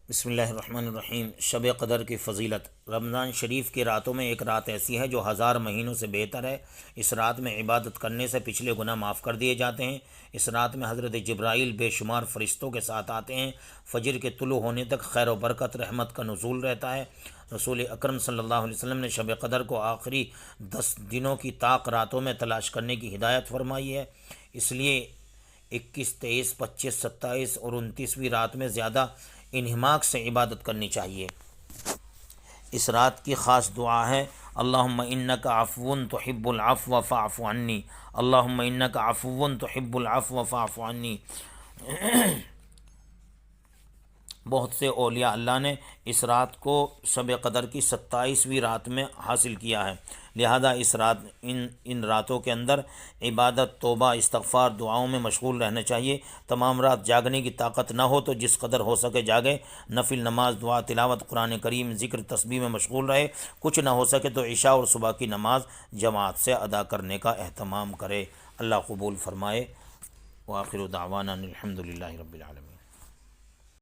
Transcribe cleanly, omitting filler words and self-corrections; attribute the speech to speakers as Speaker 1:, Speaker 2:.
Speaker 1: بسم اللہ الرحمن الرحیم۔ شب قدر کی فضیلت۔ رمضان شریف کی راتوں میں ایک رات ایسی ہے جو 1000 مہینوں سے بہتر ہے۔ اس رات میں عبادت کرنے سے پچھلے گناہ معاف کر دیے جاتے ہیں۔ اس رات میں حضرت جبرائیل بے شمار فرشتوں کے ساتھ آتے ہیں۔ فجر کے طلوع ہونے تک خیر و برکت رحمت کا نزول رہتا ہے۔ رسول اکرم صلی اللہ علیہ وسلم نے شب قدر کو آخری 10 دنوں کی طاق راتوں میں تلاش کرنے کی ہدایت فرمائی ہے۔ اس لیے 21، 23، 25، 27 اور 29ویں رات میں زیادہ انہماک سے عبادت کرنی چاہیے۔ اس رات کی خاص دعا ہے اللہم انک عفو تحب العفو فاعف عنی، اللہم انک عفو تحب العفو فاعف عنی۔ بہت سے اولیاء اللہ نے اس رات کو شب قدر کی 27ویں رات میں حاصل کیا ہے، لہذا اس رات ان راتوں کے اندر عبادت، توبہ، استغفار، دعاؤں میں مشغول رہنا چاہیے۔ تمام رات جاگنے کی طاقت نہ ہو تو جس قدر ہو سکے جاگے، نفل نماز، دعا، تلاوت قرآن کریم، ذکر، تسبیح میں مشغول رہے۔ کچھ نہ ہو سکے تو عشاء اور صبح کی نماز جماعت سے ادا کرنے کا اہتمام کرے۔ اللہ قبول فرمائے۔ وآخر دعوانا الحمد للہ رب العالمین۔